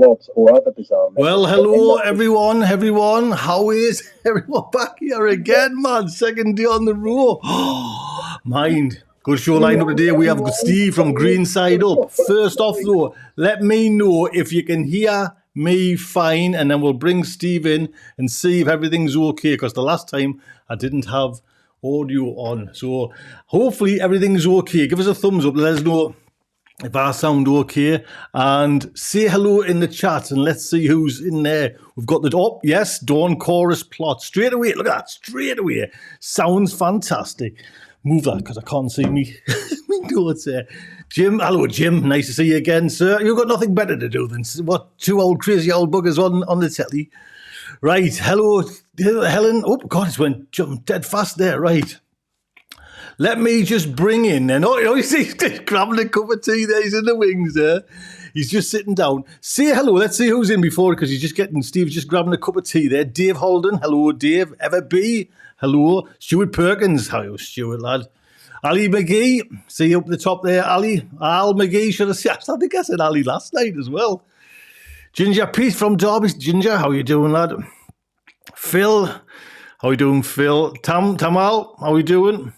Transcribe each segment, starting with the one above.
plots or other bizarre methods. Well, hello, everyone. How is everyone back here again, man? Second day on the row. Mind. Good show lined up today. We have Steve from Green Side Up. First off, though, let me know if you can hear me fine, and then we'll bring Steve in and see if everything's okay, because the last time I didn't have audio on. So hopefully everything's okay. Give us a thumbs up. Let us know if I sound okay, and say hello in the chat, and let's see who's in there. We've got yes, Dawn Chorus Plot. Straight away, look at that, straight away. Sounds fantastic. Move that, because I can't see me notes there. Jim, hello Jim, nice to see you again, sir. You've got nothing better to do than what two old crazy old buggers on the telly. Right, hello Helen. Oh God, it jumped dead fast there, right. Let me just bring in, and he's grabbing a cup of tea there. He's in the wings there. He's just sitting down. Say hello. Let's see who's in before, because Steve's just grabbing a cup of tea there. Dave Holden. Hello, Dave. Everby. Hello. Stuart Perkins. Hello, Stuart, lad. Ali McGee. See you up the top there, Ali. Al McGee. Should I say? I think I said Ali last night as well. Ginger Pete from Derby. Ginger, how you doing, lad? Phil. How you doing, Phil? Tamal, how you doing?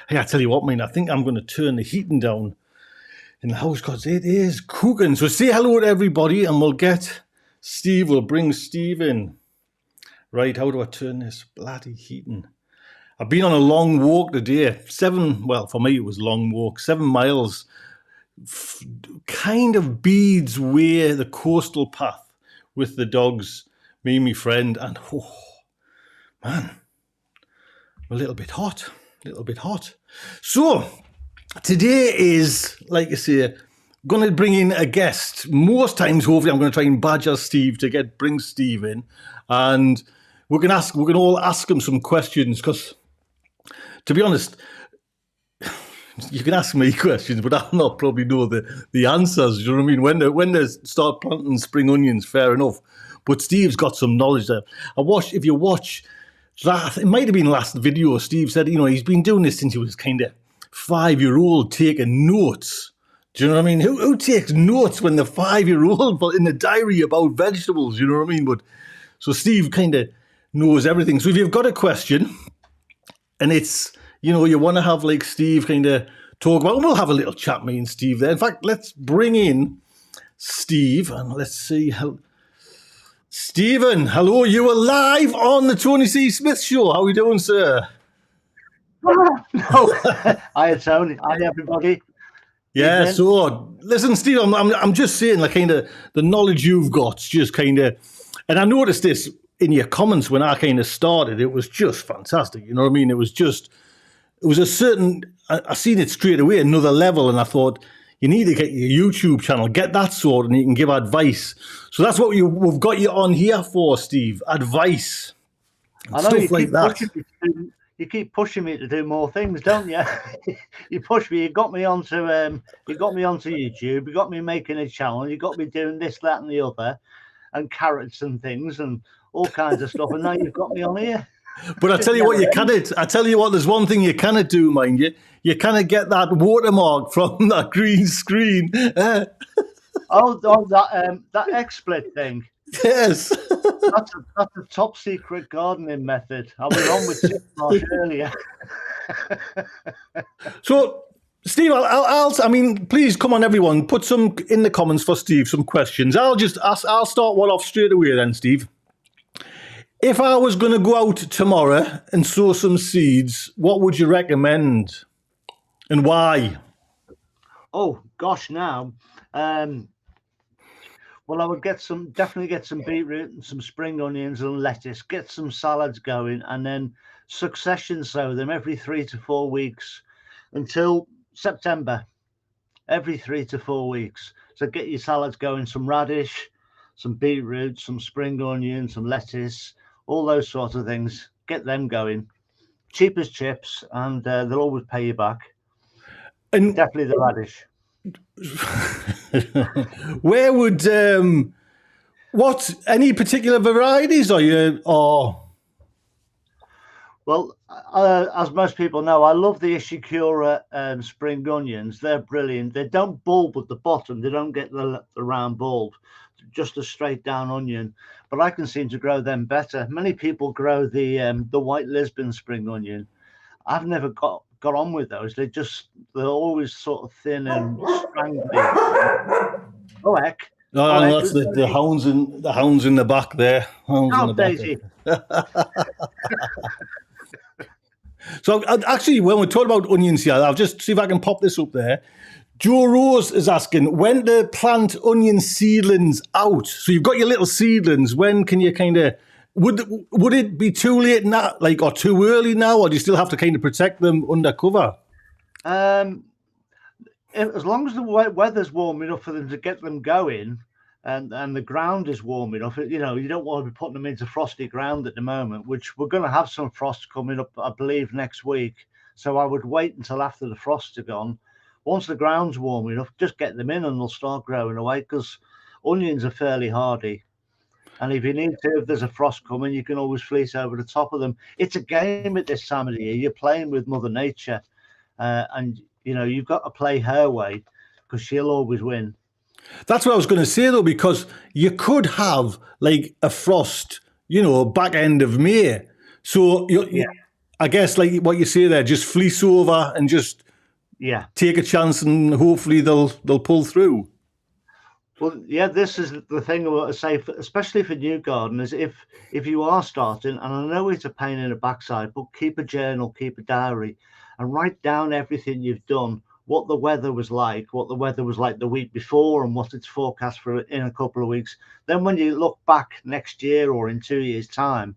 Hey, I tell you what, man, I think I'm going to turn the heating down in the house because it is cooking. So say hello to everybody, and we'll bring Steve in. Right, how do I turn this bloody heating? I've been on a long walk today. For me it was a long walk, 7 miles. Kind of beads way the coastal path with the dogs, me and my friend, and man, a little bit hot. So, today is, like I say, going to bring in a guest. Most times, hopefully, I'm going to try and badger Steve to bring Steve in. And we can all ask him some questions, because, to be honest, you can ask me questions, but I'll not probably know the answers. You know what I mean? When they start planting spring onions, fair enough. But Steve's got some knowledge there. If you watch... it might have been last video. Steve said, he's been doing this since he was kind of 5-year-old, taking notes. Do you know what I mean? Who takes notes when the 5-year-old in the diary about vegetables? You know what I mean? But so Steve kind of knows everything. So if you've got a question, and it's you want to have like Steve kind of talk about, we'll have a little chat, me and Steve there. In fact, let's bring in Steve, and let's see how. Stephen, hello, you are live on the Tony C. Smith Show. How are you doing, sir? Hi, Tony. Hi, everybody. Yeah, so, listen, Steve, I'm just saying, like, kind of, the knowledge you've got, just kind of, and I noticed this in your comments when I kind of started, it was just fantastic, you know what I mean? It was a certain, I seen it straight away, another level, and I thought, you need to get your YouTube channel, get that sorted, and you can give advice. So that's what we've got you on here for, Steve. Advice. I know, stuff like that. You keep pushing me to do more things, don't you? You push me. You got me onto YouTube. You got me making a channel. You got me doing this, that, and the other, and carrots and things, and all kinds of stuff. And now you've got me on here. But I tell you what, there's one thing you cannot do, mind you. You cannot get that watermark from that green screen. That XSplit thing. Yes. That's a top secret gardening method. I was on with Tip earlier. So, Steve, I mean, please come on, everyone. Put some in the comments for Steve, some questions. I'll start one off straight away then, Steve. If I was going to go out tomorrow and sow some seeds, what would you recommend, and why? Oh gosh, now, well, I would definitely get some beetroot and some spring onions and lettuce. Get some salads going, and then succession sow them every 3 to 4 weeks until September. Every 3 to 4 weeks. So get your salads going. Some radish, some beetroot, some spring onion, some lettuce. All those sorts of things, get them going. Cheap as chips, and they'll always pay you back. And definitely the radish. Where would any particular varieties are you? Well, as most people know, I love the Ishikura spring onions. They're brilliant. They don't bulb at the bottom. They don't get the round bulb. just a straight down onion, but I can seem to grow them better. Many people grow the white Lisbon spring onion. I've never got on with those. They're always sort of thin and strangly. Oh heck! No, Oh and heck! that's Who's the Daisy? hounds in the back there. Hounds in Oh, the back there. Daisy. So actually, when we're talking about onions here, I'll just see if I can pop this up there. Joe Rose is asking, when to plant onion seedlings out? So you've got your little seedlings. When can you kind of, would it be too late now, like, or too early now, or do you still have to kind of protect them under cover? As long as the weather's warm enough for them to get them going, and the ground is warm enough, you don't want to be putting them into frosty ground at the moment, which we're going to have some frost coming up, I believe, next week. So I would wait until after the frosts are gone. Once the ground's warm enough, just get them in and they'll start growing away, because onions are fairly hardy. And if you need to, if there's a frost coming, you can always fleece over the top of them. It's a game at this time of the year. You're playing with Mother Nature, and you've got to play her way, because she'll always win. That's what I was going to say, though, because you could have like a frost, back end of May. So I guess like what you say there, just fleece over and just take a chance, and hopefully they'll pull through. Well, yeah, this is the thing I want to say, especially for new gardeners. If you are starting, and I know it's a pain in the backside, but keep a journal, keep a diary, and write down everything you've done, what the weather was like the week before, and what it's forecast for in a couple of weeks. Then when you look back next year or in 2 years' time,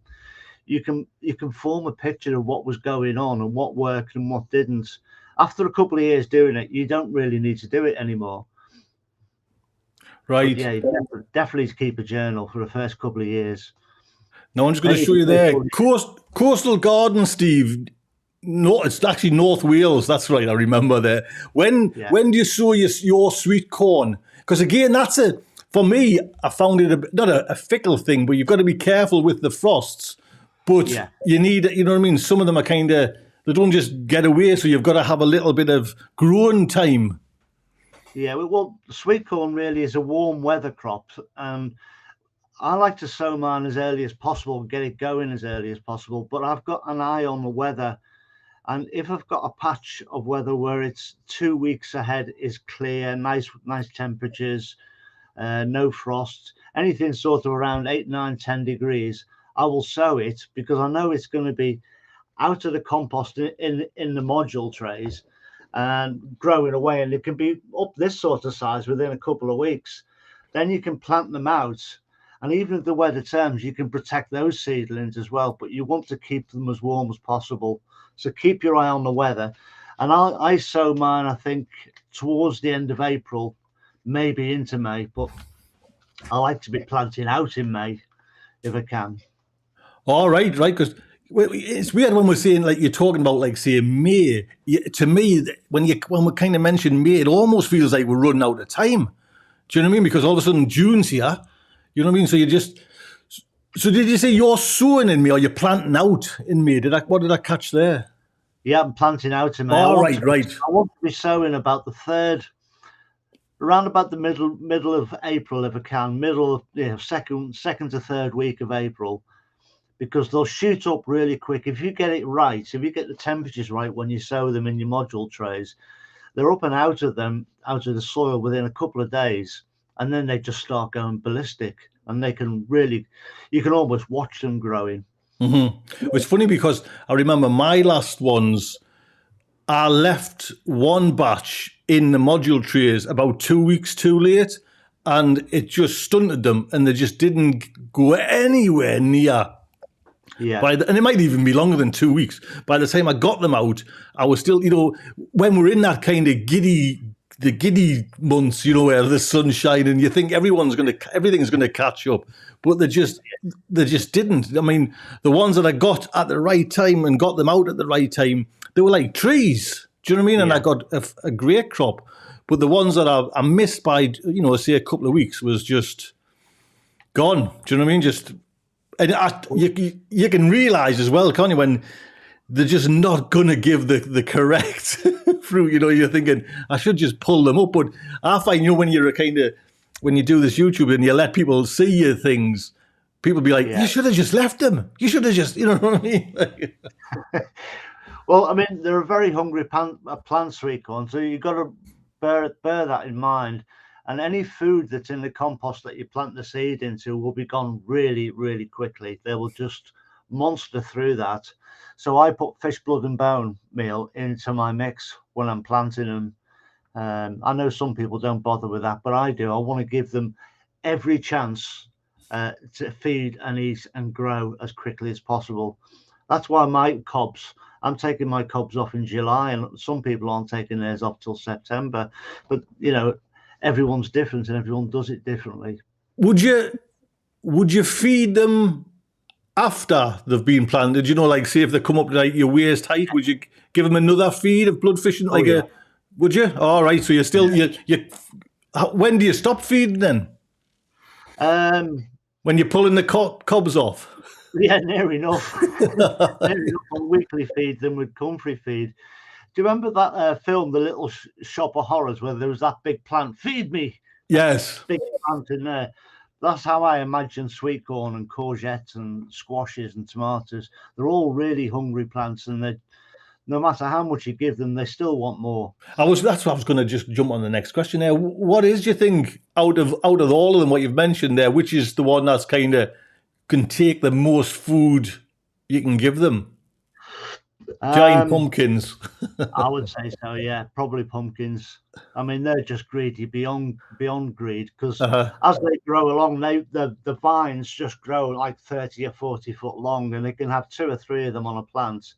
you can form a picture of what was going on and what worked and what didn't. After a couple of years doing it, you don't really need to do it anymore. Right. But yeah, definitely keep a journal for the first couple of years. Now I'm just going to show you there. Coastal Garden, Steve. No, it's actually North Wales. That's right. I remember there. When do you sow your sweet corn? Because again, for me, I found it not a fickle thing, but you've got to be careful with the frosts. But you need, you know what I mean? Some of them are they don't just get away. So you've got to have a little bit of growing time. Yeah, well, sweet corn really is a warm weather crop, and I like to sow mine as early as possible, get it going as early as possible. But I've got an eye on the weather, and if I've got a patch of weather where it's 2 weeks ahead is clear, nice temperatures, no frost, anything sort of around 8, 9, 10 degrees, I will sow it, because I know it's going to be out of the compost in the module trays and growing away, and it can be up this sort of size within a couple of weeks. Then you can plant them out, and even if the weather turns, you can protect those seedlings as well, but you want to keep them as warm as possible. So keep your eye on the weather. And I sow mine, I think, towards the end of April, maybe into May, but I like to be planting out in May if I can. All right, because it's weird when we're saying, like, you're talking about, like, say, May. To me, when we kind of mention May, it almost feels like we're running out of time. Do you know what I mean? Because all of a sudden June's here. You know what I mean? So did you say you're sowing in May, or you're planting out in May? What did I catch there? Yeah, I'm planting out in May. Oh, right. I want to be sowing about around about the middle of April, if I can, second to third week of April, because they'll shoot up really quick. If you get it right, if you get the temperatures right when you sow them in your module trays, they're up and out of the soil within a couple of days, and then they just start going ballistic, and you can almost watch them growing. Mm-hmm. It's funny because I remember my last ones, I left one batch in the module trays about 2 weeks too late, and it just stunted them, and they just didn't go anywhere near. Yeah. And it might even be longer than 2 weeks. By the time I got them out, I was still, when we're in that kind of giddy months, where the sun's shining, you think everything's going to catch up, but they just didn't. I mean, the ones that I got at the right time and got them out at the right time, they were like trees. Do you know what I mean? And I got a great crop. But the ones that I missed by, say a couple of weeks was just gone. Do you know what I mean? And you can realise as well, can't you, when they're just not going to give the correct fruit. You're thinking, I should just pull them up. But I find, when you're when you do this YouTube and you let people see your things, people be like, you should have just left them. You should have just, you know what I mean? Well, I mean, they're a very hungry plant, sweet corn, so you've got to bear that in mind. And any food that's in the compost that you plant the seed into will be gone really, really quickly. They will just monster through that. So I put fish blood and bone meal into my mix when I'm planting them. I know some people don't bother with that, but I do. I want to give them every chance to feed and eat and grow as quickly as possible. That's why I'm taking my cobs off in July, and some people aren't taking theirs off till September. But everyone's different and everyone does it differently. Would you feed them after they've been planted? Like say if they come up to like your waist height, would you give them another feed of blood fishing? Would you? All right. So you're still when do you stop feeding then? When you're pulling the cobs off. Yeah, near enough. Near enough on weekly feed than with comfrey feed. Do you remember that film, The Little Shop of Horrors, where there was that big plant? Feed me. Yes. Big plant in there. That's how I imagine sweet corn and courgettes and squashes and tomatoes. They're all really hungry plants, and no matter how much you give them, they still want more. That's what I was going to just jump on the next question there. What is, do you think, out of all of them, what you've mentioned there, which is the one that's kind of can take the most food you can give them? Giant pumpkins. I would say so, yeah. Probably pumpkins. I mean, they're just greedy beyond greed, because as they grow along, the vines just grow like 30 or 40 foot long, and they can have 2 or 3 of them on a plant.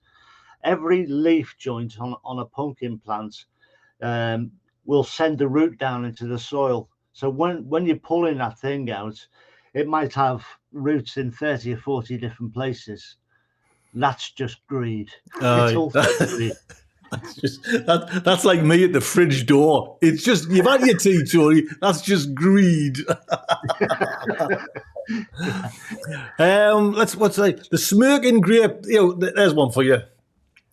Every leaf joint on a pumpkin plant will send a root down into the soil. So when you're pulling that thing out, it might have roots in 30 or 40 different places. That's just greed. It's all greed. That's like me at the fridge door. It's just, you've had your tea, Tony. That's just greed. What's like the smirking grape? There's one for you.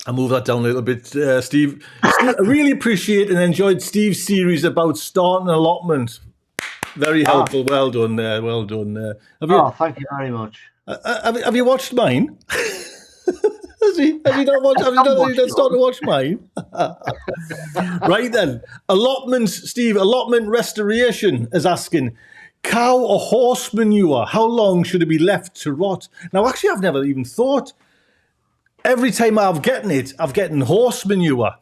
I'll move that down a little bit, Steve. I really appreciate and enjoyed Steve's series about starting allotment. Very helpful. Well done there. Well done there. Thank you very much. Have you watched mine? Have you not watched? Have you not started to watch mine? Right then, allotment. Steve, allotment restoration is asking, cow or horse manure? How long should it be left to rot? Now, actually, I've never even thought. Every time I've gotten horse manure,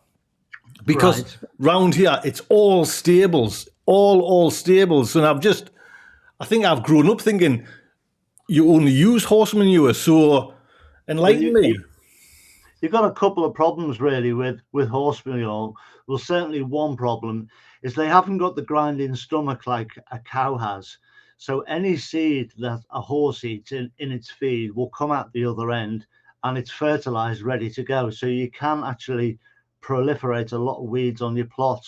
because round here it's all stables, all stables, and I think I've grown up thinking you only use horse manure. So enlighten me. You've got a couple of problems really with horse manure. Well, certainly one problem is they haven't got the grinding stomach like a cow has. So any seed that a horse eats in its feed will come out the other end, and it's fertilized, ready to go. So you can actually proliferate a lot of weeds on your plot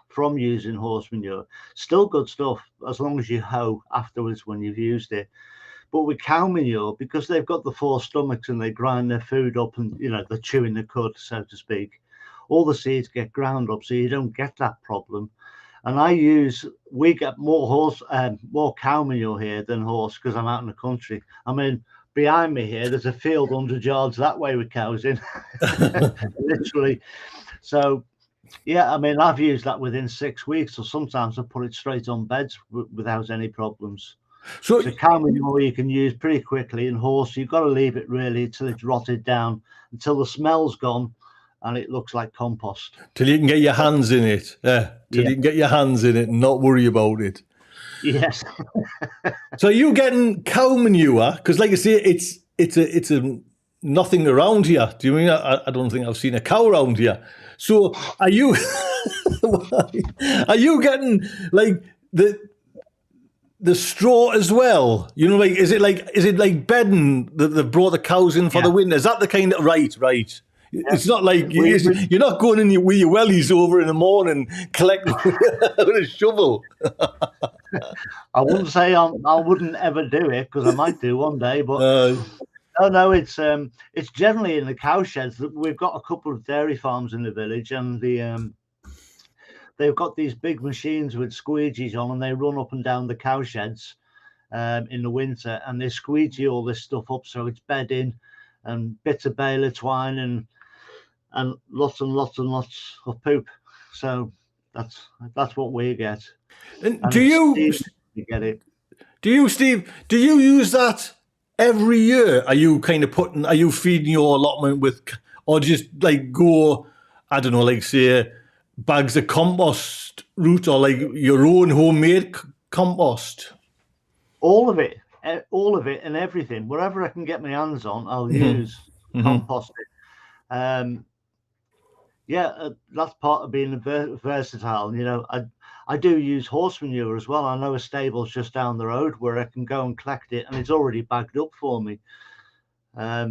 from using horse manure. Still good stuff as long as you hoe afterwards when you've used it. But with cow manure, because they've got the 4 stomachs and they grind their food up and, they're chewing the cud, so to speak, all the seeds get ground up, so you don't get that problem. And we get more cow manure here than horse, because I'm out in the country. I mean, behind me here, there's a field 100 yards that way with cows in, literally. So, yeah, I mean, I've used that within 6 weeks, or sometimes I put it straight on beds without any problems. So cow manure you can use pretty quickly, and horse, you've got to leave it really until it's rotted down, until the smell's gone, and it looks like compost. Till you can get your hands in it. You can get your hands in it and not worry about it. Yes. So you getting cow manure? Because, like I say, it's a nothing around here. Do you mean I don't think I've seen a cow around here? So are you getting like the straw as well? Is it like bedding that they've brought the cows in for the winter? Is that the kind of right? Yeah. It's not like you're not going in with your wellies over in the morning collecting with a shovel. I wouldn't say I wouldn't ever do it, because I might do one day, but no, it's generally in the cow sheds. We've got a couple of dairy farms in the village, and they've got these big machines with squeegees on, and they run up and down the cow sheds in the winter, and they squeegee all this stuff up so it's bedding and bits of baler twine and lots and lots and lots of poop. So that's what we get. And And do you get it? Steve? Do you use that every year? Are you feeding your allotment with, or just like go, I don't know, like say bags of compost root or like your own homemade compost? All of it, and everything. Whatever I can get my hands on, I'll use compost it. That's part of being versatile. You know, I do use horse manure as well. I know a stable's just down the road where I can go and collect it, and it's already bagged up for me. I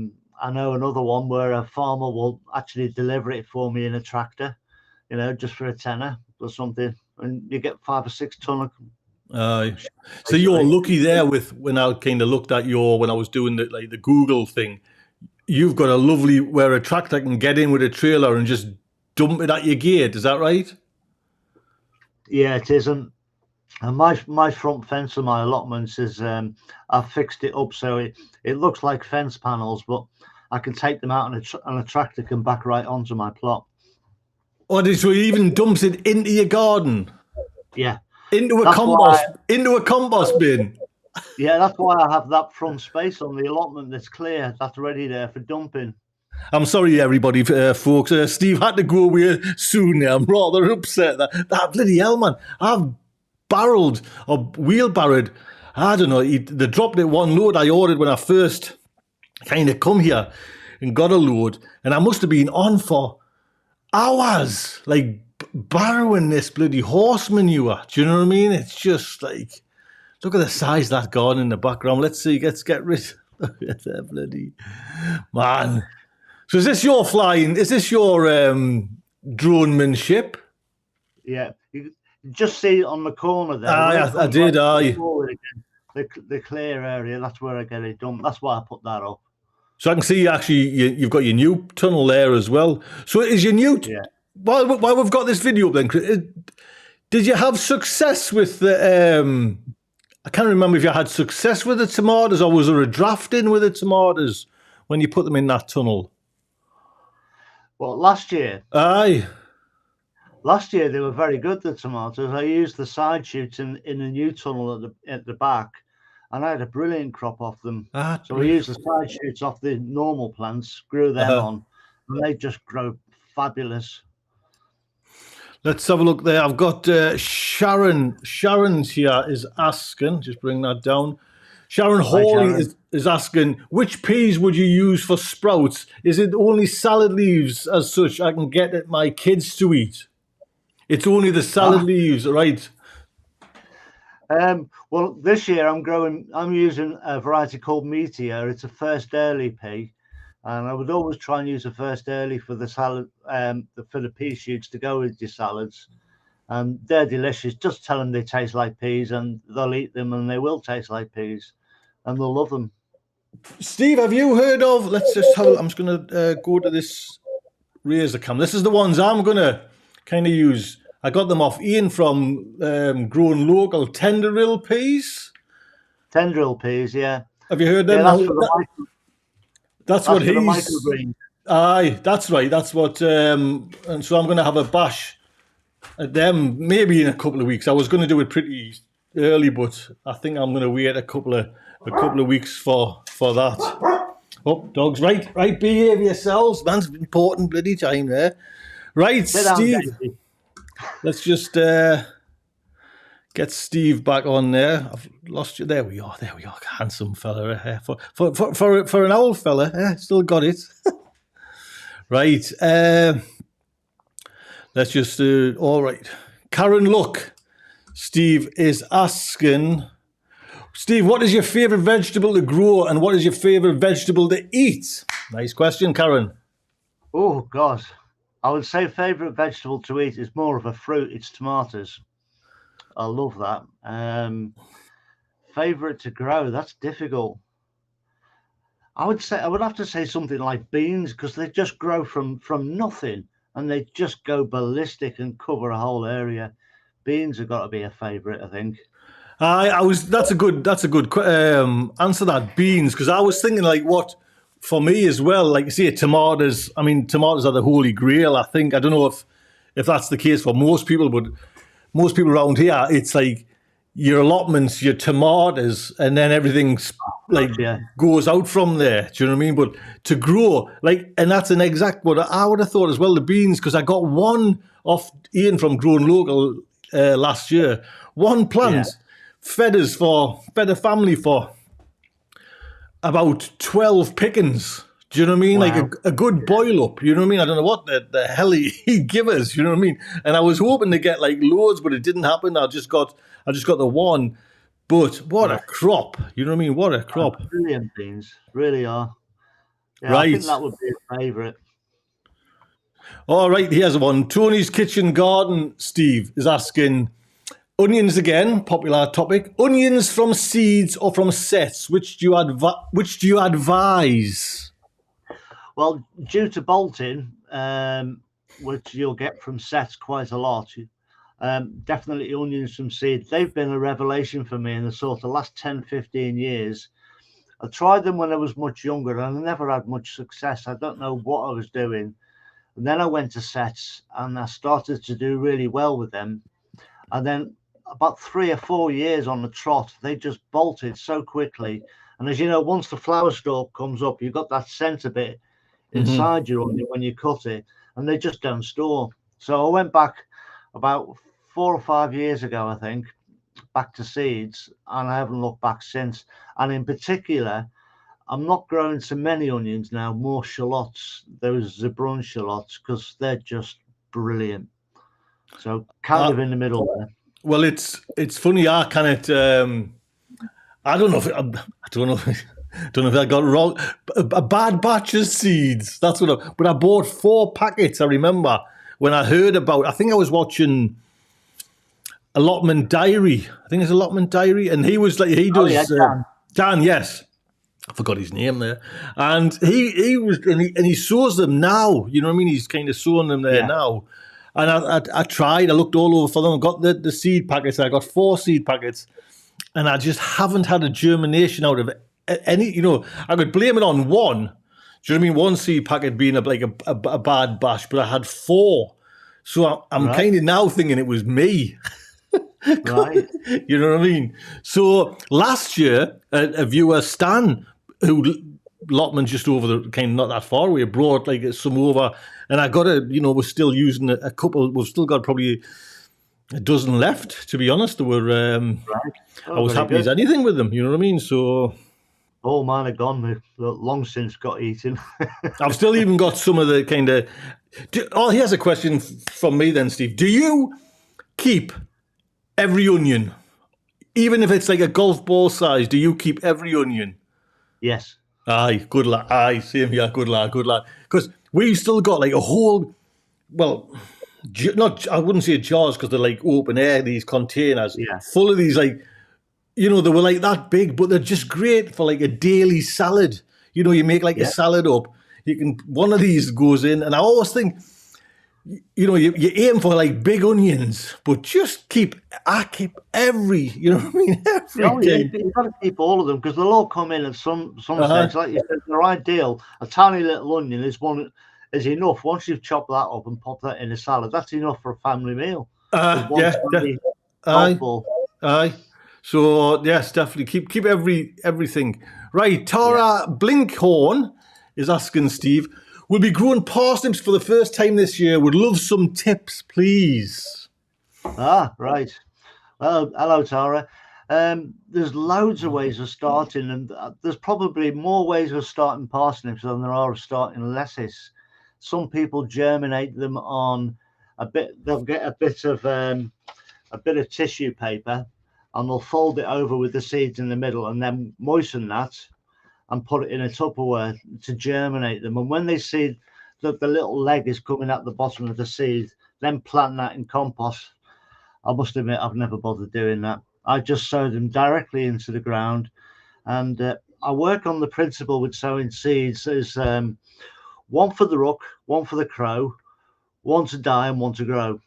know another one where a farmer will actually deliver it for me in a tractor, you know, just for a tenner or something, and you get 5 or 6 ton of. So you're lucky there with when I kind of looked at when I was doing the Google thing. You've got a lovely where a tractor can get in with a trailer and just dump it at your gate. Is that right? Yeah, it isn't. And my front fence of my allotments is I've fixed it up so it looks like fence panels, but I can take them out and a tractor can back right onto my plot. Oh, so he even dumps it into your garden? Yeah. Into a compost bin. Yeah, that's why I have that front space on the allotment that's clear, that's ready there for dumping. I'm sorry, everybody, folks. Steve had to go away soon now. I'm rather upset. That bloody hell, man. I've barreled or wheelbarrowed. I don't know. They dropped it one load I ordered when I first kind of come here and got a load. And I must have been on for hours, like barrowing this bloody horse manure. Do you know what I mean? It's just like, look at the size of that garden in the background. Let's see. Let's get rid of that bloody man. So is this your flying? Is this your dronemanship? Yeah, you just see it on the corner there. I did. The clear area. That's where I get it done. That's why I put that up. So I can see actually you've got your new tunnel there as well. So is your new? Yeah. While we've got this video up, then did you have success with the? I can't remember if you had success with the tomatoes, or was there a drafting with the tomatoes when you put them in that tunnel? Well, last year. Aye. Last year they were very good, the tomatoes. I used the side shoots in the new tunnel at the back, and I had a brilliant crop off them. So we used the side shoots off the normal plants, grew them on, and they just grow fabulous. Let's have a look there. I've got Sharon. Sharon's here is asking, just bring that down. Sharon Hawley is asking, which peas would you use for sprouts? Is it only salad leaves as such I can get my kids to eat? It's only the salad leaves, right? Well, this year I'm using a variety called Meteor. It's a first early pea. And I would always try and use a first early for the salad, for the pea shoots to go with your salads. And they're delicious. Just tell them they taste like peas and they'll eat them and they will taste like peas and they'll love them. Steve, have you heard of, let's just have, I'm just going to go to this razor cam. This is the ones I'm going to kind of use. I got them off Ian from Grown Local, tendril peas. Tendril peas, yeah. Have you heard them? Yeah, that's what he's. Aye, that's right. That's what. And so I'm going to have a bash at them maybe in a couple of weeks. I was going to do it pretty early, but I think I'm going to wait a couple of weeks for that. Oh, dogs! Right, behave yourselves. Man's important bloody time there. Right, Steve. Let's just get Steve back on there. I've lost you. There we are. Handsome fella. For an old fella, still got it. Right. Let's just do. All right. Karen, look. Steve is asking. Steve, what is your favourite vegetable to grow, and what is your favourite vegetable to eat? Nice question, Karen. Oh God, I would say favourite vegetable to eat is more of a fruit. It's tomatoes. I love that. Favorite to grow, that's difficult. I would have to say something like beans, because they just grow from nothing and they just go ballistic and cover a whole area. Beans have got to be a favourite, I think. That's a good answer, that beans, because I was thinking like what for me as well. Like you see, tomatoes. I mean, tomatoes are the holy grail. I think I don't know if that's the case for most people, but most people around here, it's like your allotments, your tomatoes, and then everything's like goes out from there. Do you know what I mean? But to grow and that's an exact what I would have thought as well. The beans, because I got one off Ian from Growing Local last year. One plant. Yeah. Fed a family for about 12 pickings. Do you know what I mean? Wow. Like a good boil up. You know what I mean? I don't know what the hell he give us. You know what I mean? And I was hoping to get like loads, but it didn't happen. I just got the one. But what a crop. You know what I mean? What a crop. Brilliant beans. Really are. Yeah, right. I think that would be a favourite. All right, here's one. Tony's Kitchen Garden, Steve, is asking... Onions again, popular topic. Onions from seeds or from sets? Which do you advise? Well, due to bolting, which you'll get from sets quite a lot, definitely onions from seed. They've been a revelation for me in the sort of last 10, 15 years. I tried them when I was much younger and I never had much success. I don't know what I was doing. And then I went to sets and I started to do really well with them. And then about 3 or 4 years on the trot, they just bolted so quickly. And as you know, once the flower stalk comes up, you've got that centre bit inside your onion when you cut it, and they just don't store. So I went back about 4 or 5 years ago, I think, back to seeds, and I haven't looked back since. And in particular, I'm not growing so many onions now, more shallots, those Zebrun shallots, because they're just brilliant. So kind of in the middle there. Well, it's funny. I don't know if I got it wrong. A bad batch of seeds. That's what. But I bought 4 packets. I remember when I heard about. I think I was watching Allotment Diary. I think it's Allotment Diary, and he was like he does. Dan, yes. I forgot his name there, and he sows them now. You know what I mean? He's kind of sowing them there now. And I tried. I looked all over for them. I got the seed packets. I got 4 seed packets, and I just haven't had a germination out of any. You know, I could blame it on one. Do you know what I mean? One seed packet being a bad batch, but I had 4. So I'm kind of now thinking it was me. Right. You know what I mean? So last year, a viewer, Stan, who allotment just over the kind of not that far away, brought some over, and I got we're still using a couple. We've still got probably a dozen left, to be honest. They were I was happy as anything with them, you know what I mean? So all mine are gone. They've long since got eaten. I've still even got some of the kind of here's a question from me then, Steve. Do you keep every onion, even if it's like a golf ball size? Do you keep every onion? Yes. Aye, good lad. Aye, same here. Good lad. Because we've still got like a whole, I wouldn't say jars because they're like open air, these containers full of these they were like that big, but they're just great for like a daily salad. You know, you make a salad up. One of these goes in, and I always think, you aim for like big onions, but just I keep every, you know what I mean? You've got to keep all of them because they'll all come in at some stage. Like you said, they're ideal. A tiny little onion is enough. Once you've chopped that up and popped that in a salad, that's enough for a family meal. Aye. So yes, definitely keep everything. Right, Tara Blinkhorn is asking Steve, we'll be growing parsnips for the first time this year. Would love some tips, please. Right. Well, hello, Tara. There's loads of ways of starting, and there's probably more ways of starting parsnips than there are of starting lettuce. Some people germinate them on they'll get a bit of tissue paper, and they'll fold it over with the seeds in the middle, and then moisten that and put it in a Tupperware to germinate them. And when they see that the little leg is coming at the bottom of the seed, then plant that in compost. I must admit, I've never bothered doing that. I just sow them directly into the ground. And I work on the principle with sowing seeds is one for the rook, one for the crow, one to die and one to grow.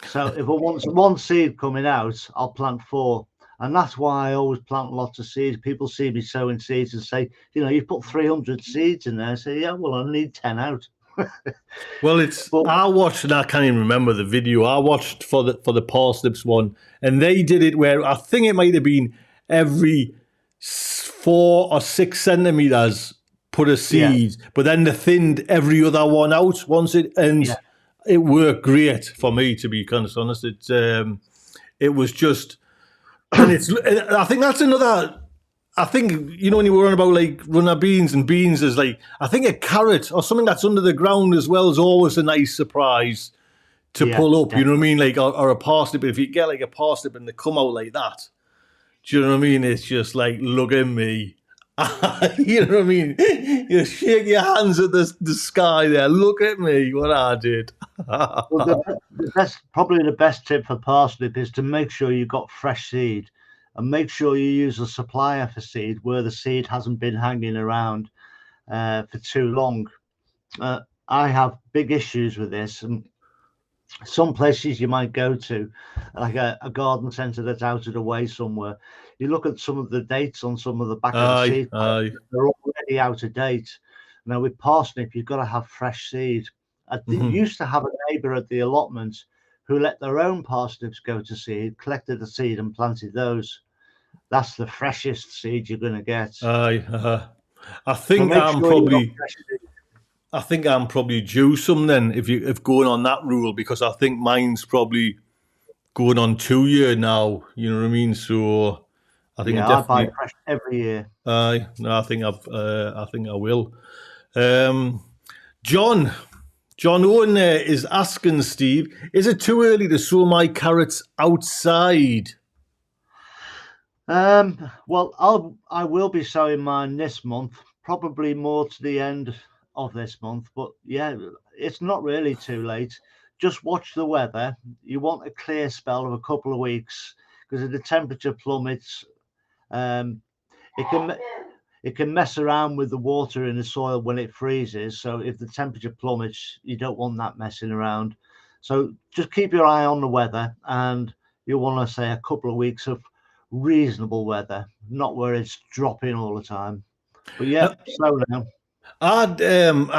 So if I want one seed coming out, I'll plant 4. And that's why I always plant lots of seeds. People see me sowing seeds and say, you put 300 seeds in there. I say, yeah, well, I need 10 out. Well, But I watched, and I can't even remember the video. I watched for the parsnips one, and they did it where I think it might have been every 4 or 6 centimeters put a seed, but then they thinned every other one out once it worked great for me, to be kind of honest. It was just, and I think that's another. I think, when you were on about like runner beans and beans, is like, I think a carrot or something that's under the ground as well is always a nice surprise to pull up. Definitely. You know what I mean? Like, or a parsnip. If you get like a parsnip and they come out like that, do you know what I mean? It's just like, look at me. You know what I mean? You shake your hands at the sky there. Look at me, what I did. Well, probably the best tip for parsnip is to make sure you've got fresh seed. And make sure you use a supplier for seed where the seed hasn't been hanging around for too long. I have big issues with this. And some places you might go to, like a garden centre that's out of the way somewhere, you look at some of the dates on some of the back of the seed, they're already out of date. Now with parsnip, you've got to have fresh seed. I used to have a neighbour at the allotment who let their own parsnips go to seed, collected the seed and planted those. That's the freshest seed you're going to get. I think I'm probably due some then if going on that rule, because I think mine's probably going on 2 year now. You know what I mean? So I think I buy fresh every year. No, I think I will. John Owen is asking Steve, is it too early to sow my carrots outside? Well, I will be sowing mine this month, probably more to the end of this month. But yeah, it's not really too late. Just watch the weather. You want a clear spell of a couple of weeks, because if the temperature plummets, it can mess around with the water in the soil when it freezes. So if the temperature plummets, you don't want that messing around. So just keep your eye on the weather, and you'll want to say a couple of weeks of reasonable weather, not where it's dropping all the time. But yeah, slow down. I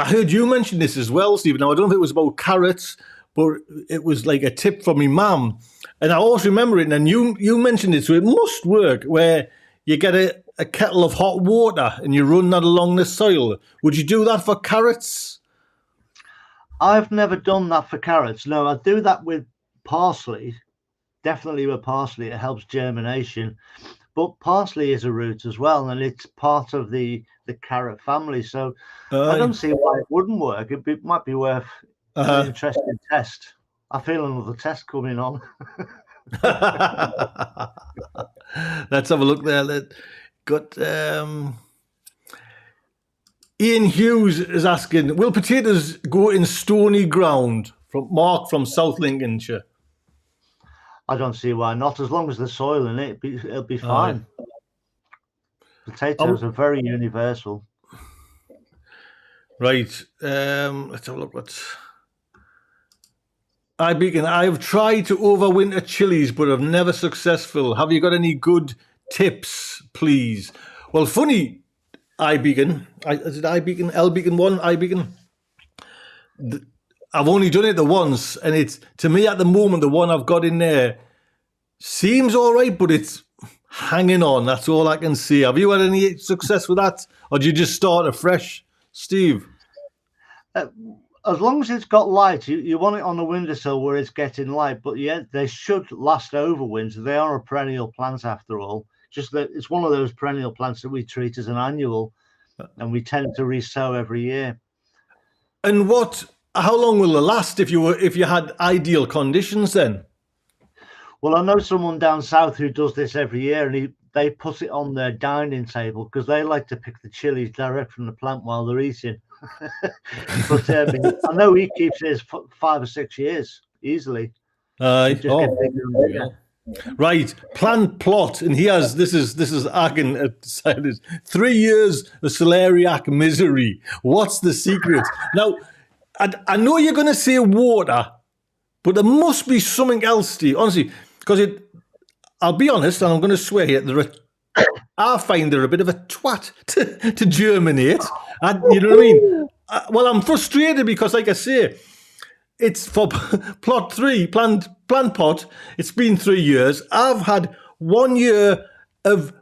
heard you mention this as well, Stephen. Now I don't know if it was about carrots, but it was like a tip from my mum, and I always remember it. And you mentioned it, so it must work. Where you get a kettle of hot water and you run that along the soil. Would you do that for carrots? I've never done that for carrots. No, I do that with parsley. Definitely with parsley, it helps germination. But parsley is a root as well, and it's part of the carrot family. So I don't see why it wouldn't work. It might be worth an interesting test. I feel another test coming on. Let's have a look there. Got Ian Hughes is asking, will potatoes go in stony ground? From Mark from South Lincolnshire. I don't see why not. As long as the soil in it, it'll be fine. Potatoes are very universal. Right. Let's have a look. I've tried to overwinter chilies, but I've never successful. Have you got any good tips, please? Well, funny, L-Beacon 1? I've only done it the once, and it's, to me at the moment, the one I've got in there seems all right, but it's hanging on. That's all I can see. Have you had any success with that, or do you just start afresh, Steve? As long as it's got light, you want it on the windowsill where it's getting light. But yeah, they should last over winter. They are a perennial plant after all. Just that it's one of those perennial plants that we treat as an annual, and we tend to resow every year. And how long will it last if you had ideal conditions then? Well, I know someone down south who does this every year, and they put it on their dining table because they like to pick the chilies direct from the plant while they're eating. But I know he keeps his 5 or 6 years easily. Right, plant plot, and he has this is Agan decided 3 years of celeriac misery. What's the secret? Now, I know you're going to say water, but there must be something else, Steve. Honestly, because I'll be honest, and I'm going to swear here, I find they're a bit of a twat to germinate. You know what I mean? Well, I'm frustrated because, like I say, it's for plot 3, plant pot. It's been 3 years. I've had 1 year of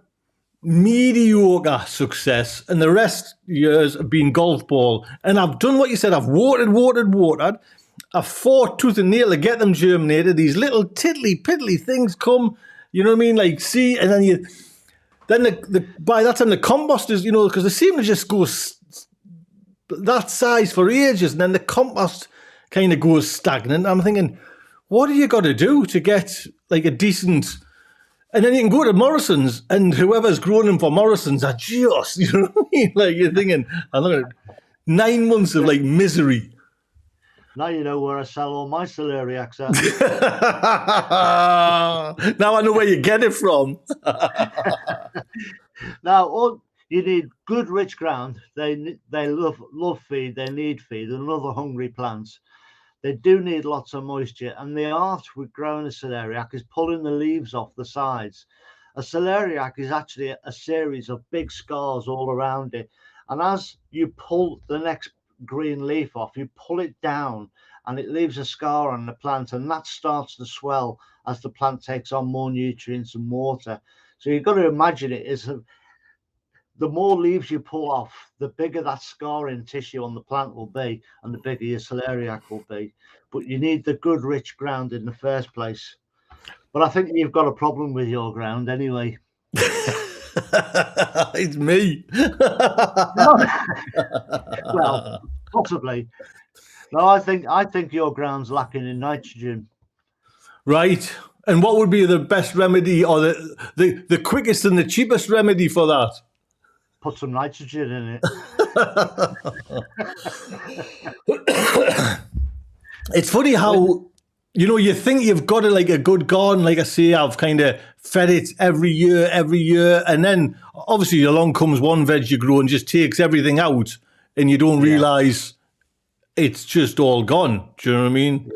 mediocre success, and the rest years have been golf ball. And I've done what you said. I've watered. I've fought tooth and nail to get them germinated. These little tiddly piddly things come. You know what I mean? Like, see, and then by that time the compost is, because they seem to just go that size for ages, and then the compost kind of goes stagnant. I'm thinking, what do you got to do to get like a decent? And then you can go to Morrison's, and whoever's grown them for Morrison's are just, you know what I mean? Like, you're thinking, I'm looking at 9 months of like misery. Now you know where I sell all my celeriacs at. Now I know where you get it from. Now, you need good, rich ground. They love feed. They need feed. They're another hungry plants. They do need lots of moisture. And the art with growing a celeriac is pulling the leaves off the sides. A celeriac is actually a series of big scars all around it. And as you pull the next green leaf off, you pull it down, and it leaves a scar on the plant, and that starts to swell as the plant takes on more nutrients and water. So you've got to imagine it as the more leaves you pull off, the bigger that scarring tissue on the plant will be, and the bigger your celeriac will be. But you need the good, rich ground in the first place. But I think you've got a problem with your ground anyway. It's me. Well, possibly. No, I think your ground's lacking in nitrogen. Right. And what would be the best remedy, or the quickest and the cheapest remedy for that? Put some nitrogen in it. It's funny how, you think you've got like a good garden. Like I say, I've kind of fed it every year. And then obviously along comes one veg you grow and just takes everything out, and you don't realise it's just all gone. Do you know what I mean? Yeah.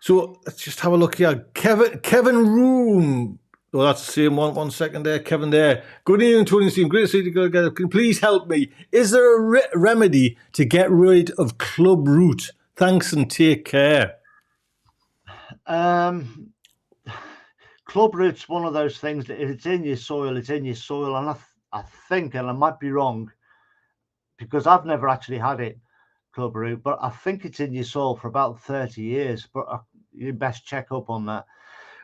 So let's just have a look here. Kevin Room. Oh, that's the same one. 1 second there. Kevin there. Good evening, Tony and Steve. Great to see you together. Please help me. Is there a remedy to get rid of club root? Thanks and take care. Club root's one of those things that if it's in your soil, it's in your soil. And I think, and I might be wrong, because I've never actually had it, club root, but I think it's in your soil for about 30 years. But you best check up on that.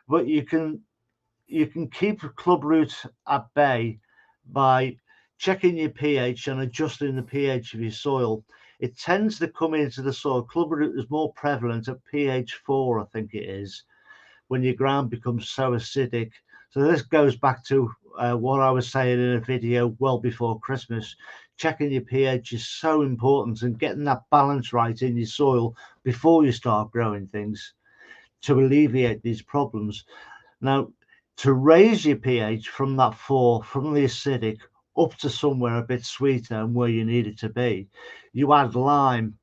But you can keep club root at bay by checking your pH and adjusting the pH of your soil. It tends to come into the soil. Club root is more prevalent at pH 4, I think it is, when your ground becomes so acidic. So this goes back to what I was saying in a video well before Christmas. Checking your pH is so important, and getting that balance right in your soil before you start growing things to alleviate these problems. Now, to raise your pH from that 4, from the acidic, up to somewhere a bit sweeter and where you need it to be, you add lime,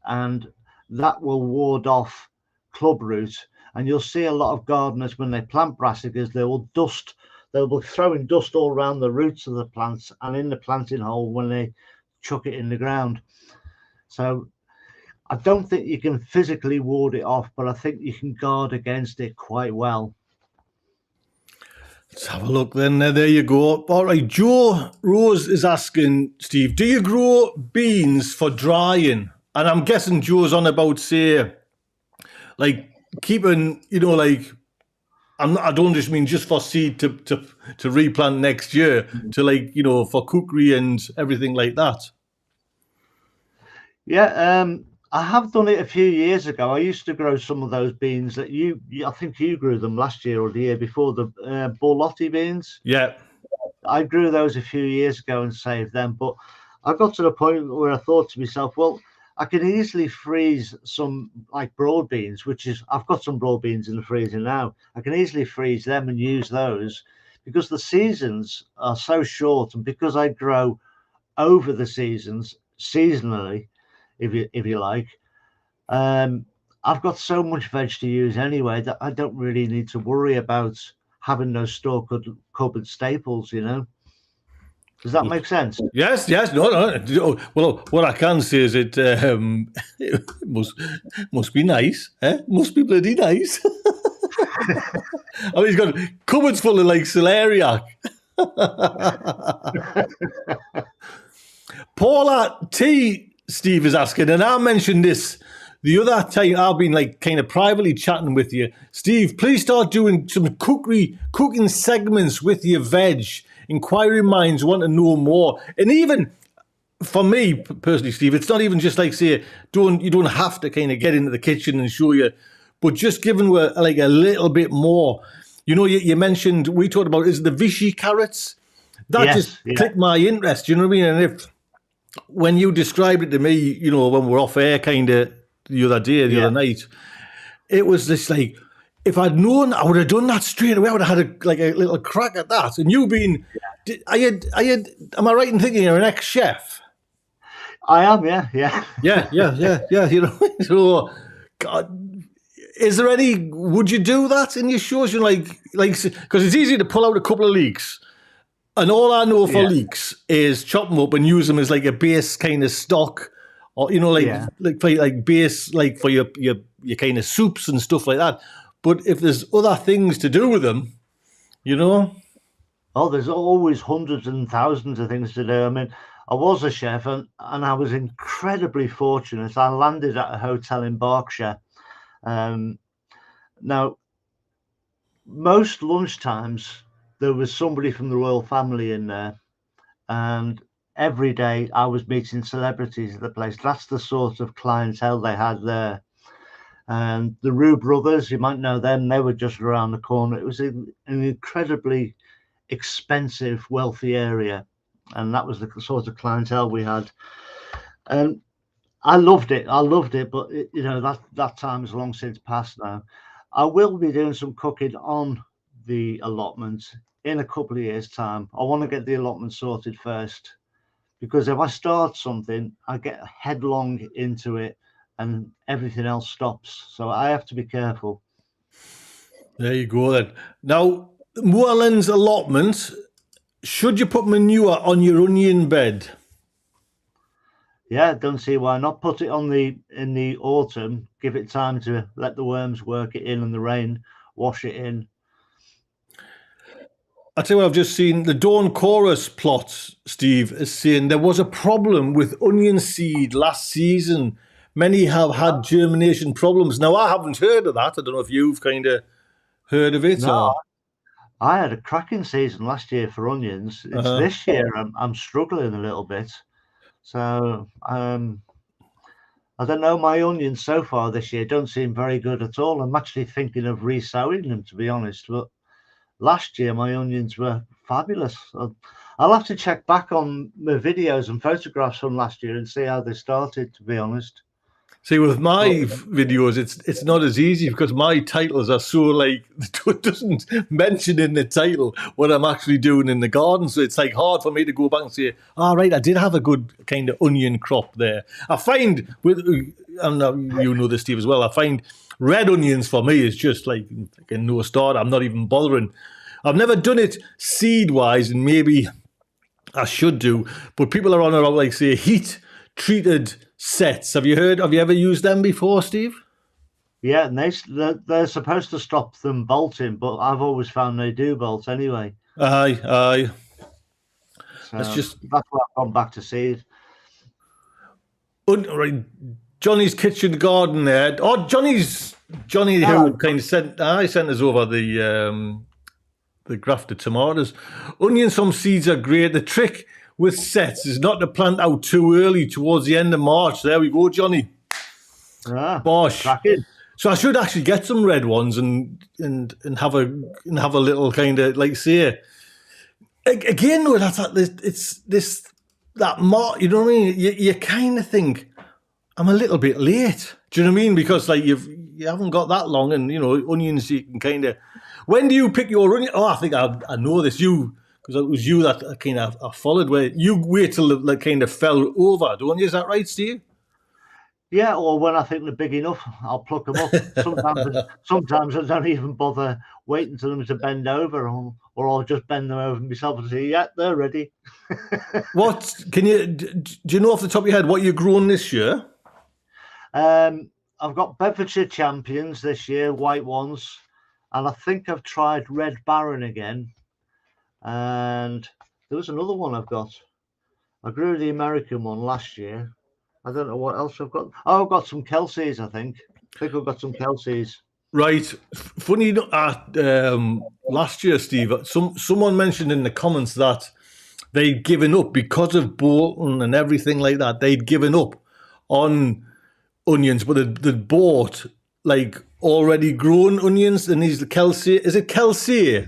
and that will ward off club root. And you'll see a lot of gardeners, when they plant brassicas, they'll be throwing dust all around the roots of the plants and in the planting hole when they chuck it in the ground. So I don't think you can physically ward it off, but I think you can guard against it quite well. Let's have a look then. There you go. All right, Joe Rose is asking, Steve, do you grow beans for drying? And I'm guessing Joe's on about, say, like keeping, like, I don't just mean just for seed to replant next year, to like, for cookery and everything like that. Yeah, I have done it a few years ago. I used to grow some of those beans that I think you grew them last year or the year before, the Borlotti beans. Yeah. I grew those a few years ago and saved them. But I got to the point where I thought to myself, well, I can easily freeze some like broad beans, I've got some broad beans in the freezer now. I can easily freeze them and use those, because the seasons are so short, and because I grow over the seasons seasonally, if you like. I've got so much veg to use anyway that I don't really need to worry about having those store cupboard staples, you know. Does that make sense? Yes, no. Well, what I can say is it must be nice, eh? Must be bloody nice. I mean, he's got cupboards full of like Celeriac. Paula T. Steve is asking, and I mentioned this the other time. I've been like kind of privately chatting with you, Steve. Please start doing some cooking segments with your veg. Inquiring minds want to know more, and even for me personally, Steve, it's not even just like say you don't have to kind of get into the kitchen and show you, but just giving like a little bit more. You know, you mentioned we talked about is the Vichy carrots that just clicked my interest. You know what I mean? And if when you described it to me, you know, when we're off air, kind of the other night, it was this like. If I'd known, I would have done that straight away. I would have had a little crack at that. And you being, am I right in thinking you're an ex-chef? I am, yeah. You know, so, God, is there any? Would you do that in your shows? You know, like, because it's easy to pull out a couple of leeks, and all I know for leeks is chop them up and use them as like a base kind of stock, or you know, like base like for your kind of soups and stuff like that. But if there's other things to do with them, you know? Oh, there's always hundreds and thousands of things to do. I mean, I was a chef and I was incredibly fortunate. I landed at a hotel in Berkshire. Now, most lunchtimes, there was somebody from the royal family in there. And every day I was meeting celebrities at the place. That's the sort of clientele they had there. And the Roux brothers, you might know them, they were just around the corner. It was an incredibly expensive, wealthy area. And that was the sort of clientele we had. And I loved it. But, you know, that time is long since passed now. I will be doing some cooking on the allotment in a couple of years' time. I want to get the allotment sorted first. Because if I start something, I get headlong into it. And everything else stops. So I have to be careful. There you go then. Now, Moorland's allotment, should you put manure on your onion bed? Yeah, don't see why not. Put it on in the autumn. Give it time to let the worms work it in and the rain wash it in. I tell you what, I've just seen the Dawn Chorus plot, Steve, is saying there was a problem with onion seed last season. Many have had germination problems. Now, I haven't heard of that. I don't know if you've kind of heard of it. No, I had a cracking season last year for onions. It's this year I'm struggling a little bit. So I don't know. My onions so far this year don't seem very good at all. I'm actually thinking of resowing them, to be honest. But last year my onions were fabulous. I'll have to check back on the videos and photographs from last year and see how they started, to be honest. See, with my videos, it's not as easy because my titles are so like it doesn't mention in the title what I'm actually doing in the garden. So it's like hard for me to go back and say, "All right, I did have a good kind of onion crop there." I find you know this, Steve, as well. I find red onions for me is just like a no start. I'm not even bothering. I've never done it seed wise, and maybe I should do. But people are on about like say heat treated sets. Have you ever used them before, Steve? Yeah, and they're supposed to stop them bolting, but I've always found they do bolt anyway. Aye. So that's why I've gone back to seed. Right, Johnny's kitchen garden there. Oh, Johnny who kind of sent us over the grafted tomatoes. Onions from seeds are great. The trick with sets is not to plant out too early towards the end of March. There we go, Johnny. Bosh. Cracking. So I should actually get some red ones and have a little kind of like say again. No, that's that March. You know what I mean? You kind of think I'm a little bit late. Do you know what I mean? Because like you haven't got that long, and you know onions you can kind of. When do you pick your onion? Oh, I think I know this. Because it was you that kind of followed where you wait till it kind of fell over, don't you? Is that right, Steve? Yeah, or when I think they're big enough, I'll pluck them up. Sometimes I don't even bother waiting for them to bend over, or I'll just bend them over myself and say, "Yeah, they're ready." What can you do? You know off the top of your head what you're growing this year? I've got Bedfordshire Champions this year, white ones, and I think I've tried Red Baron again. And there was another one I've got. I grew the American one last year. I don't know what else I've got. Oh, I've got some Kelseys, I think. I've got some Kelseys. Right. Funny, last year, Steve, someone mentioned in the comments that they'd given up because of Bolton and everything like that. They'd given up on onions, but they'd bought like already grown onions. And these Kelsey, is it Kelsey?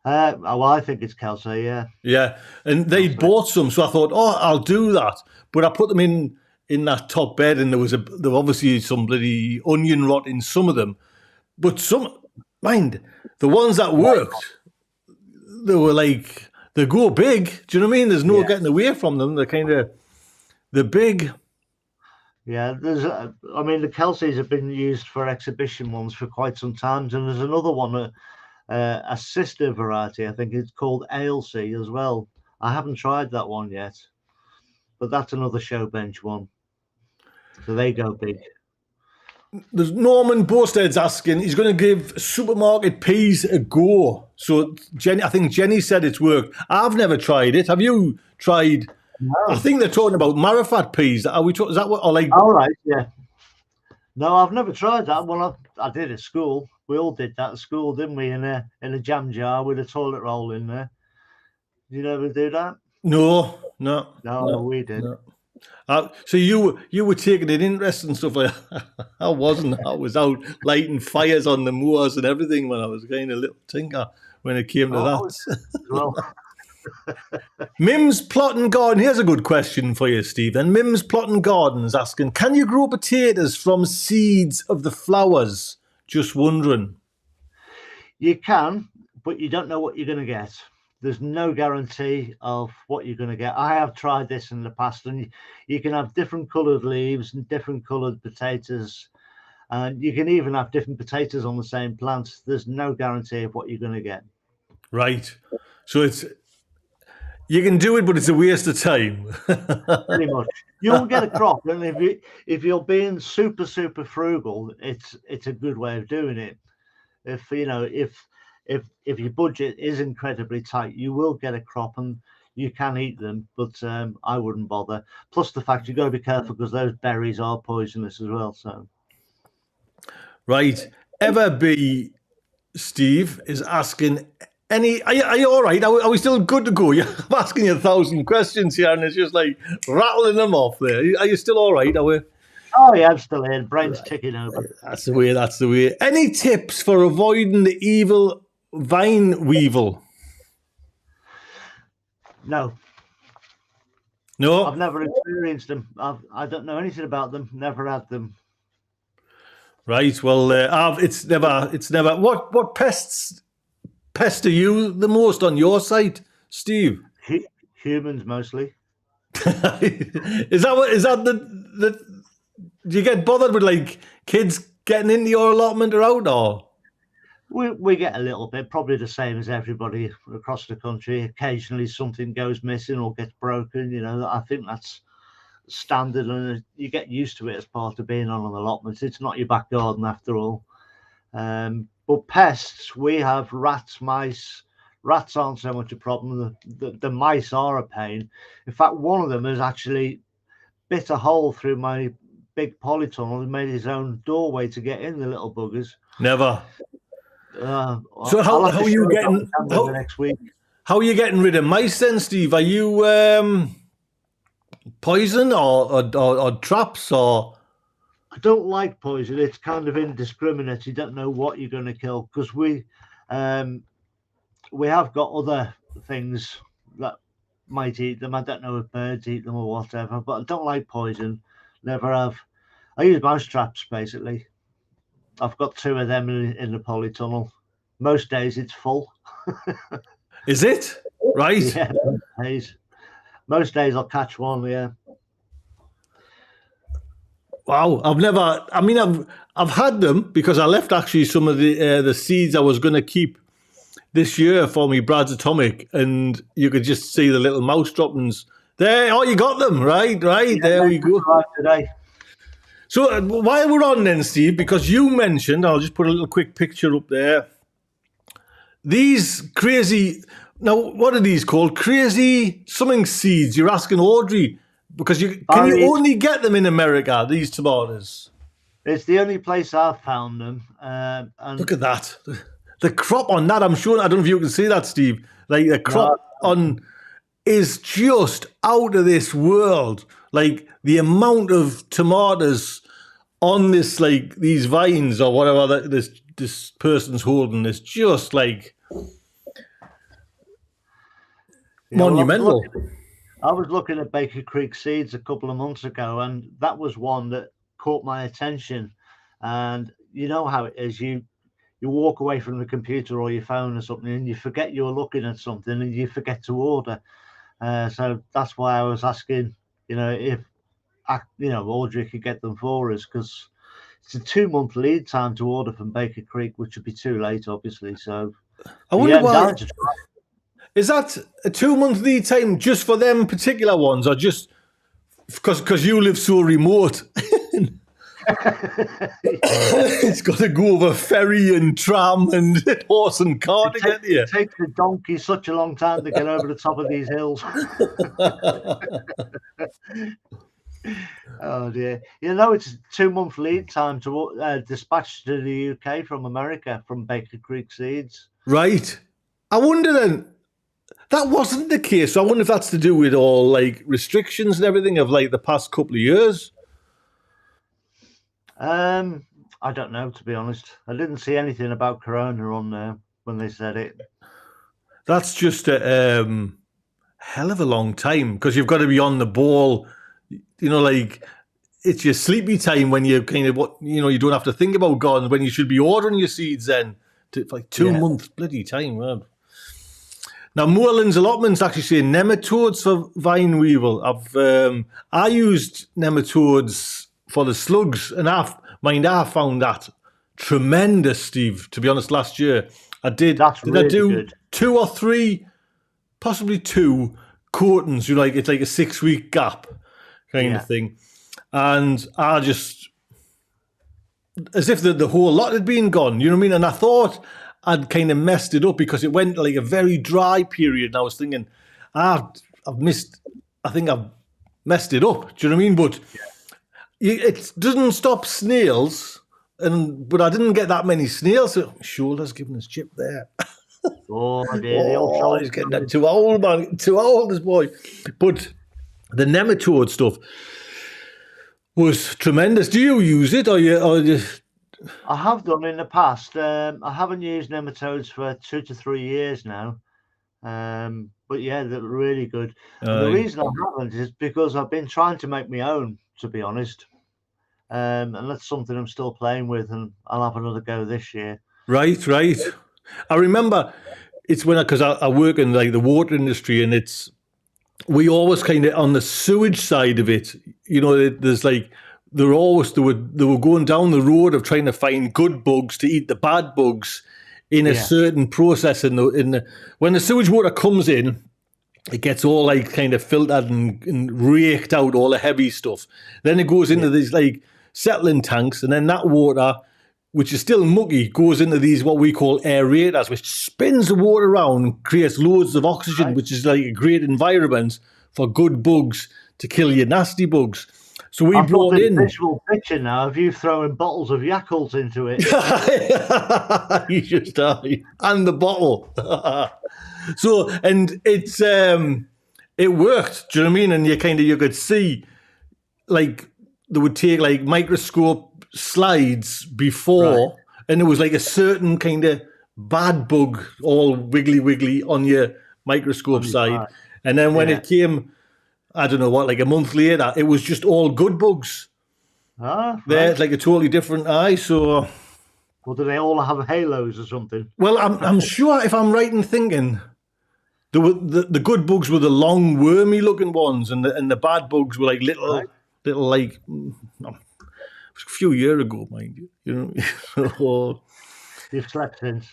Well, I think it's Kelsey, yeah. Yeah, and they bought some, so I thought, oh, I'll do that. But I put them in that top bed, and there was obviously some bloody onion rot in some of them. But the ones that worked, they go big. Do you know what I mean? There's no getting away from them. They're big. Yeah, the Kelseys have been used for exhibition ones for quite some time, and there's another one, a sister variety. I think it's called Ailsea as well. I haven't tried that one yet, but that's another show bench one. So they go big. There's Norman Bosted's asking, he's going to give supermarket peas a go. So I think Jenny said it's worked. I've never tried it. Have you tried? No. I think they're talking about Marifat peas. Are we talking? Is that what? Or like? All right, yeah. No, I've never tried that. Well, I did at school. We all did that at school, didn't we? In a jam jar with a toilet roll in there. Did you never do that? No, we did. No. So you were taking an interest in stuff like that. I wasn't. I was out lighting fires on the moors and everything when I was kind of a little tinker when it came to that. Well. Mims Plot and Garden. Here's a good question for you, Steve. And Mims Plot and Garden's asking, can you grow potatoes from seeds of the flowers? Just wondering. You can, but you don't know what you're going to get. There's no guarantee of what you're going to get. I have tried this in the past, and you can have different coloured leaves and different coloured potatoes. And you can even have different potatoes on the same plant. There's no guarantee of what you're going to get. Right. So you can do it, but it's a waste of time. Pretty much. You'll get a crop, and if you're being super frugal, it's a good way of doing it. If your budget is incredibly tight, you will get a crop, and you can eat them. But I wouldn't bother. Plus the fact you've got to be careful because those berries are poisonous as well. So. Right. Everby Steve is asking. Are you all right? Are we still good to go? I'm asking you 1,000 questions here, and it's just like rattling them off there. Are you still all right? Are we? Oh yeah, I'm still in. Brain's ticking over. That's the way. Any tips for avoiding the evil vine weevil? No. I've never experienced them. I don't know anything about them. Never had them. Right. Well, it's never. What pests pester you the most on your site, Steve? Humans mostly. Is that the do you get bothered with like kids getting into your allotment or out, or? We get a little bit, probably the same as everybody across the country. Occasionally something goes missing or gets broken. I think that's standard, and you get used to it as part of being on an allotment. It's not your back garden after all. But pests, we have rats, mice. Rats aren't so much a problem. The mice are a pain. In fact, one of them has actually bit a hole through my big polytunnel and made his own doorway to get in, the little buggers. Never. So how are you getting next week? How are you getting rid of mice then, Steve? Are you poison or traps or? I don't like poison. It's kind of indiscriminate. You don't know what you're going to kill, because we have got other things that might eat them. I don't know if birds eat them or whatever, but I don't like poison. Never have. I use mouse traps basically. I've got 2 of them in the polytunnel. Most days it's full. Is it? Right. Yeah, most days I'll catch one, yeah. Wow, I've never. I mean, I've had them because I left actually some of the seeds I was going to keep this year for me Brad's Atomic, and you could just see the little mouse droppings there. Oh, you got them right. Yeah, There we go. right today. So while we're on then, Steve, because you mentioned, I'll just put a little quick picture up there. These crazy. Now, what are these called? Crazy something seeds. You're asking Audrey because can you only get them in America? These tomatoes. It's the only place I've found them. And look at that. The crop on that, I'm sure, I don't know if you can see that, Steve. Like the crop on is just out of this world. Like the amount of tomatoes on this, like these vines or whatever that this person's holding is just like monumental. I was looking at Baker Creek seeds a couple of months ago, and that was one that caught my attention. And you know how it is, you walk away from the computer or your phone or something and you forget you're looking at something and you forget to order. So that's why I was asking, if Audrey could get them for us, because it's a 2-month lead time to order from Baker Creek, which would be too late, obviously. So I wonder why. Is that a 2-month lead time just for them particular ones, or just because you live so remote? It's got to go over ferry and tram and horse and car to get here. It takes a donkey such a long time to get over the top of these hills. Oh dear! It's a 2-month lead time to dispatch to the UK from America from Baker Creek seeds. Right. I wonder then. That wasn't the case. So I wonder if that's to do with all like restrictions and everything of like the past couple of years. I don't know, to be honest. I didn't see anything about Corona on there when they said it. That's just a hell of a long time because you've got to be on the ball. Like it's your sleepy time when you kind of you don't have to think about gardens when you should be ordering your seeds then. Like 2 months bloody time, man. Now, Moreland's Allotment's actually saying nematodes for vine weevil. I used nematodes for the slugs, and I found that tremendous, Steve. To be honest, last year I did. That's did really I do good. 2 or 3, possibly 2 coatings? It's like a 6-week gap kind of thing, and I just as if the whole lot had been gone. You know what I mean? And I thought I'd kind of messed it up because it went like a very dry period, and I was thinking, I've messed it up. Do you know what I mean? But it doesn't stop snails, but I didn't get that many snails. So shoulder's giving us chip there. Oh dear! He's getting too old, man. Too old, this boy. But the nematode stuff was tremendous. Do you use it, or you? I have done in the past. I haven't used nematodes for 2 to 3 years now. But yeah, they're really good. The reason I haven't is because I've been trying to make my own, to be honest. And that's something I'm still playing with, and I'll have another go this year. Right. I remember it's because I work in like the water industry, and we always kind of on the sewage side of it. There's like. They were going down the road of trying to find good bugs to eat the bad bugs in a certain process. When the sewage water comes in, it gets all like kind of filtered and raked out, all the heavy stuff. Then it goes into these like settling tanks, and then that water, which is still mucky, goes into these what we call aerators, which spins the water around and creates loads of oxygen, which is like a great environment for good bugs to kill your nasty bugs. So we brought in visual picture now of you throwing bottles of Yakult into it. You just die, and the bottle. So and it worked. Do you know what I mean? And you could see like they would take like microscope slides before, and there was like a certain kind of bad bug all wiggly on your microscope side, and then when it came. I don't know what, like a month later, it was just all good bugs. They're like a totally different eye. So, well, do they all have halos or something? Well, I'm sure if I'm right in thinking, the good bugs were the long, wormy looking ones, and the bad bugs were like little like a few years ago, mind you. You know. So, You've slept since.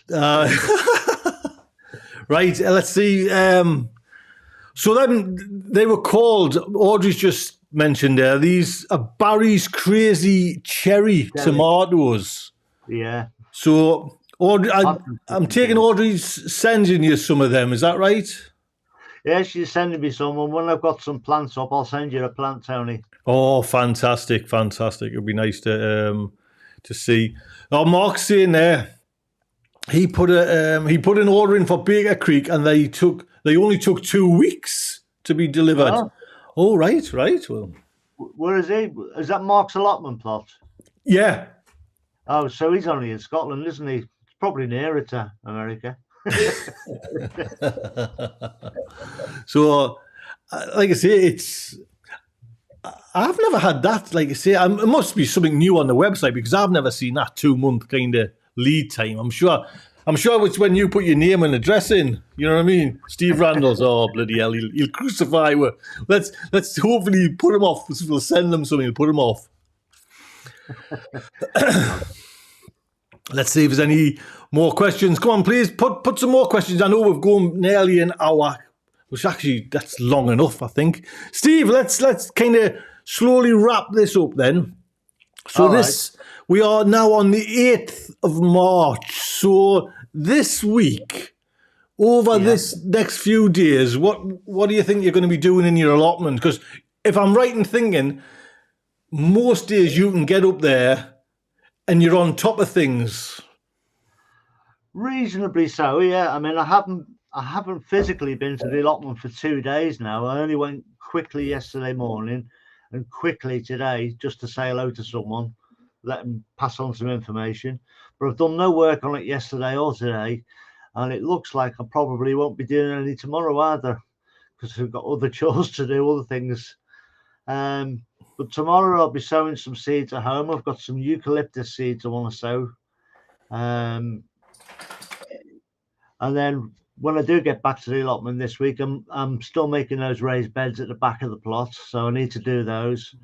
right. Let's see. So then they were called. Audrey's just mentioned there. These are Barry's Crazy Cherry Tomatoes. Yeah. So Audrey, I'm taking Audrey's sending you some of them. Is that right? Yeah, she's sending me some, and when I've got some plants up, I'll send you a plant, Tony. Oh, fantastic. It'd be nice to see. Oh, Mark's saying there, he put an order in for Baker Creek, and they only took 2 weeks to be delivered. Oh, right. Well, where is he? Is that Mark's allotment plot? Yeah. Oh, so he's only in Scotland, isn't he? It's probably nearer to America. So, like I say, I've never had that. Like I say, it must be something new on the website because I've never seen that 2-month kind of lead time. I'm sure it's when you put your name and address in. You know what I mean? Steve Randall's, oh bloody hell, he'll crucify you. Let's hopefully put him off. We'll send them something to put him off. Let's see if there's any more questions. Come on, please put some more questions. I know we've gone nearly an hour, which actually that's long enough, I think. Steve, let's kind of slowly wrap this up then. So we are now on the 8th of March. So this week, over this next few days, what do you think you're going to be doing in your allotment? Because if I'm right in thinking, most days you can get up there and you're on top of things. Reasonably so, yeah. I mean, I haven't physically been to the allotment for 2 days now. I only went quickly yesterday morning and quickly today just to say hello to someone, let them pass on some information. But I've done no work on it yesterday or today, and it looks like I probably won't be doing any tomorrow either because we've got other chores to do, other things. But tomorrow I'll be sowing some seeds at home. I've got some eucalyptus seeds I want to sow. And then when I do get back to the allotment this week, I'm still making those raised beds at the back of the plot. So I need to do those.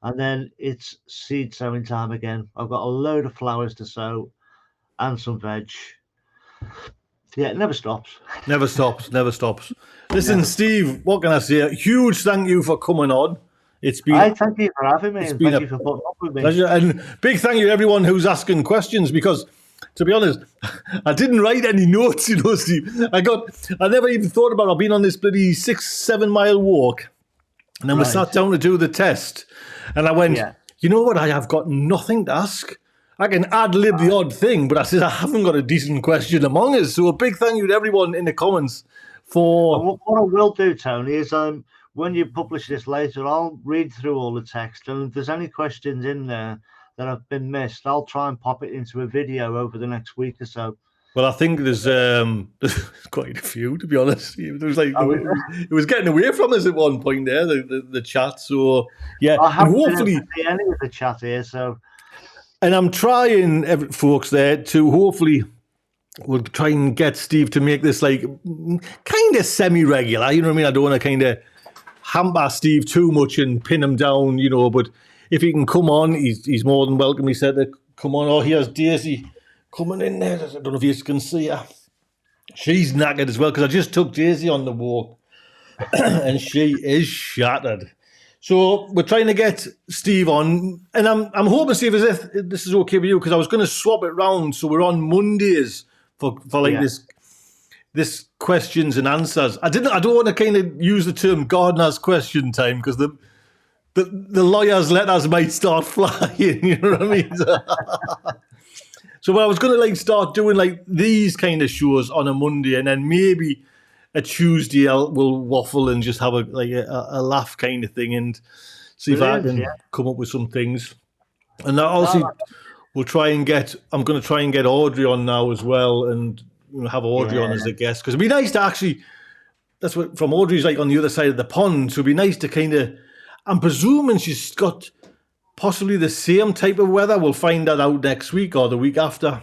And then it's seed sowing time again. I've got a load of flowers to sow and some veg. Yeah, it never stops. Never stops. Listen, Steve, what can I say? A huge thank you for coming on. It's been. Thank you for having me, and thank you for putting up with me. Pleasure. And big thank you to everyone who's asking questions because, to be honest, I didn't write any notes, Steve. I never even thought about it. I've been on this bloody 6-7 mile walk, and then we sat down to do the test, and I went, you know what? I have got nothing to ask. I can ad-lib the odd thing, but I said I haven't got a decent question among us. So a big thank you to everyone in the comments for. What I will do, Tony, is when you publish this later, I'll read through all the text, and if there's any questions in there that have been missed, I'll try and pop it into a video over the next week or so. Well, I think there's quite a few, to be honest. It was like it was getting away from us at one point there, the chat. So yeah, I haven't hopefully been able to see any of the chat here. So, and I'm trying, folks, there to hopefully. We'll try and get Steve to make this like kind of semi-regular. You know what I mean? I don't want to kind of hamper Steve too much and pin him down, but if he can come on, he's more than welcome. He said to come on. Oh, here's Daisy coming in there. I don't know if you can see her. She's knackered as well because I just took Daisy on the walk and she is shattered. So we're trying to get Steve on, and I'm hoping, Steve, as if this is okay with you, because I was going to swap it round so we're on Mondays for this questions and answers. I don't want to kind of use the term gardener's question time because the lawyer's letters might start flying. You know what I mean? So I was going to start doing these kind of shows on a Monday, and then maybe a Tuesday we'll waffle and just have a laugh kind of thing and see if I can come up with some things. And that also I'm going to try and get Audrey on now as well, and have Audrey on as a guest, because it'd be nice to actually. That's what from Audrey's on the other side of the pond, so it'd be nice to kind of. I'm presuming she's got possibly the same type of weather. We'll find that out next week or the week after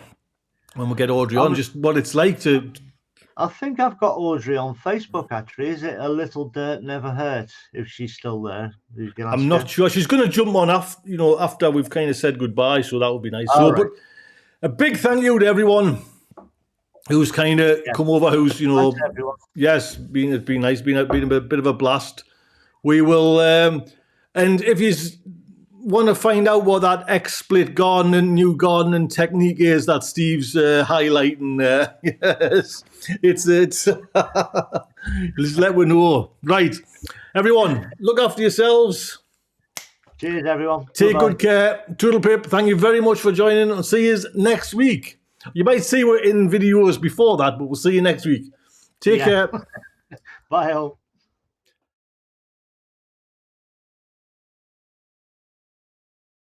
when we get Audrey on. Just what it's like to I think I've got Audrey on Facebook, actually. Is it A Little Dirt Never Hurt? If she's still there. You can ask I'm not her. sure. She's going to jump on after we've kind of said goodbye, so that would be nice. All right. But a big thank you to everyone who's kind of come over, who's, Thanks, everyone. yes, it's been nice, been a bit of a blast. We will, and if you want to find out what that X-split new gardening technique is that Steve's highlighting, yes, it's just let me know. Right, everyone, look after yourselves. Cheers, everyone. Take Bye-bye. good care. Toodle pip, thank you very much for joining, and see you next week. You might see we're in videos before that, but we'll see you next week. Take care. Bye, all.